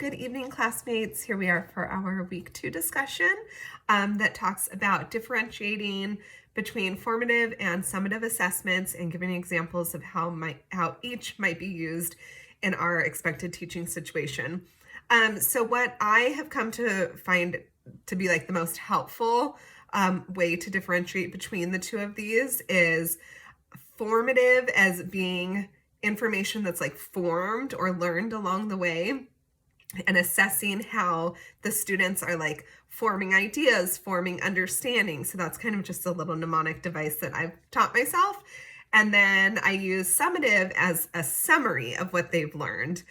Good evening, classmates. Here we are for our week 2 discussion that talks about differentiating between formative and summative assessments and giving examples of how each might be used in our expected teaching situation. So what I have come to find to be like the most helpful way to differentiate between the two of these is formative as being information that's like formed or learned along the way, and assessing how the students are like forming ideas, forming understanding. So that's kind of just a little mnemonic device that I've taught myself. And then I use summative as a summary of what they've learned.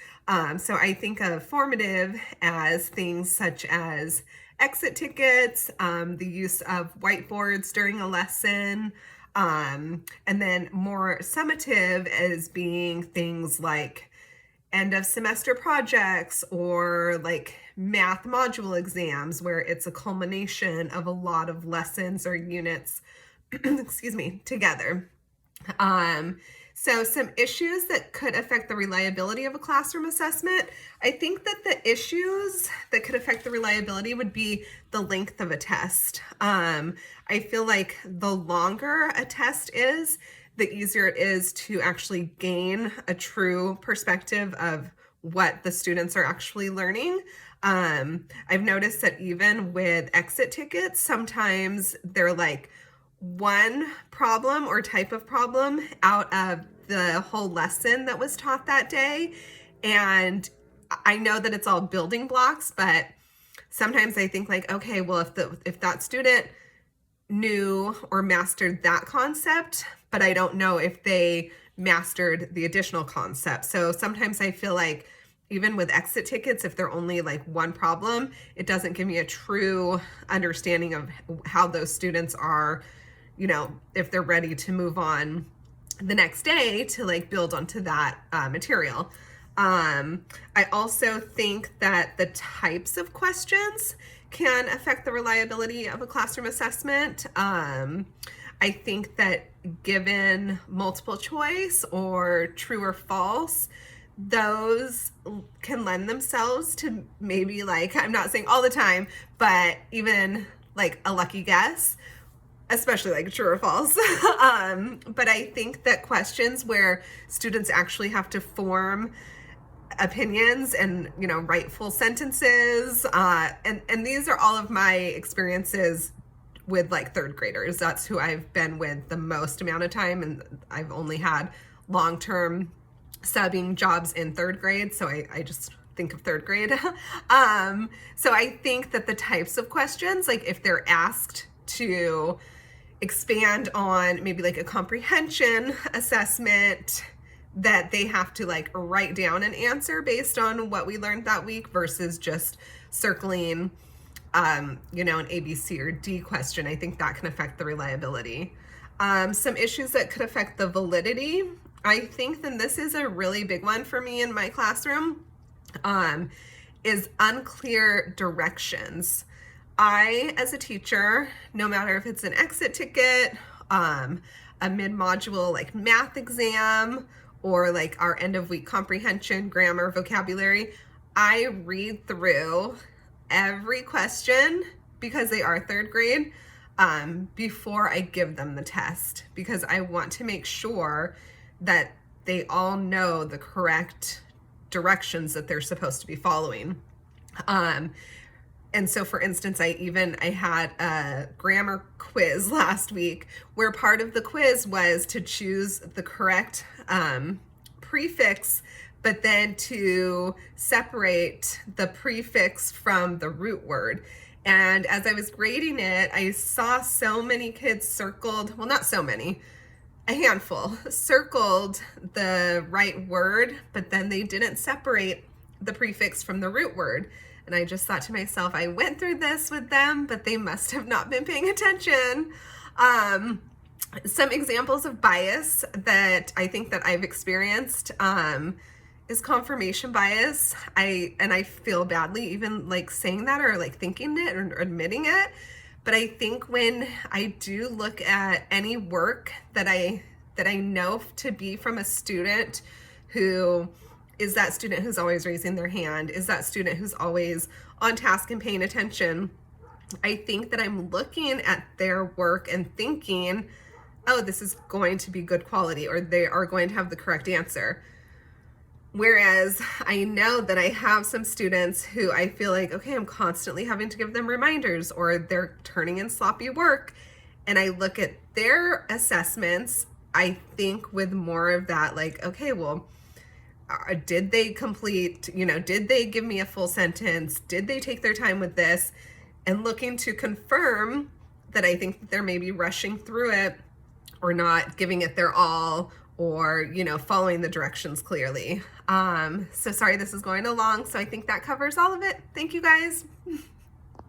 So I think of formative as things such as exit tickets, the use of whiteboards during a lesson, and then more summative as being things like end of semester projects or like math module exams where it's a culmination of a lot of lessons or units excuse me, together. So some issues that could affect the reliability of a classroom assessment. I think that the issues that could affect the reliability would be the length of a test. I feel like the longer a test is, the easier it is to actually gain a true perspective of what the students are actually learning. I've noticed that even with exit tickets, sometimes they're like one problem or type of problem out of the whole lesson that was taught that day. And I know that it's all building blocks, but sometimes I think like, okay, well, if that student knew or mastered that concept, but I don't know if they mastered the additional concept. So sometimes I feel like even with exit tickets, if they're only like one problem, it doesn't give me a true understanding of how those students are, if they're ready to move on the next day to like build onto that material. I also think that the types of questions can affect the reliability of a classroom assessment. I think that given multiple choice or true or false, those can lend themselves to maybe like, I'm not saying all the time, but even like a lucky guess, especially like true or false. But I think that questions where students actually have to form opinions and write full sentences, and these are all of my experiences with like third graders. That's who I've been with the most amount of time, and I've only had long-term subbing jobs in third grade, so I just think of third grade. So I think that the types of questions, like if they're asked to expand on maybe like a comprehension assessment, that they have to like write down an answer based on what we learned that week versus just circling an A, B, C, or D question. I think that can affect the reliability. Some issues that could affect the validity. I think then this is a really big one for me in my classroom, is unclear directions. I, as a teacher, no matter if it's an exit ticket, a mid-module like math exam, or like our end of week comprehension, grammar, vocabulary, I read through every question, because they are third grade, before I give them the test, because I want to make sure that they all know the correct directions that they're supposed to be following. And so, for instance, I had a grammar quiz last week where part of the quiz was to choose the correct prefix, but then to separate the prefix from the root word. And as I was grading it, I saw so many kids circled, well, not so many, a handful circled the right word, but then they didn't separate the prefix from the root word. And I just thought to myself, I went through this with them, but they must have not been paying attention. Some examples of bias that I think that I've experienced is confirmation bias. I feel badly even like saying that or like thinking it or admitting it. But I think when I do look at any work that I know to be from a student who is that student who's always raising their hand? Is that student who's always on task and paying attention? I think that I'm looking at their work and thinking, oh, this is going to be good quality, or they are going to have the correct answer. Whereas I know that I have some students who I feel like, okay, I'm constantly having to give them reminders, or they're turning in sloppy work. And I look at their assessments, I think with more of that, like, okay, well, did they complete, did they give me a full sentence? Did they take their time with this? And looking to confirm that I think that they're maybe rushing through it or not giving it their all, or, following the directions clearly. So sorry this is going along. So I think that covers all of it. Thank you guys.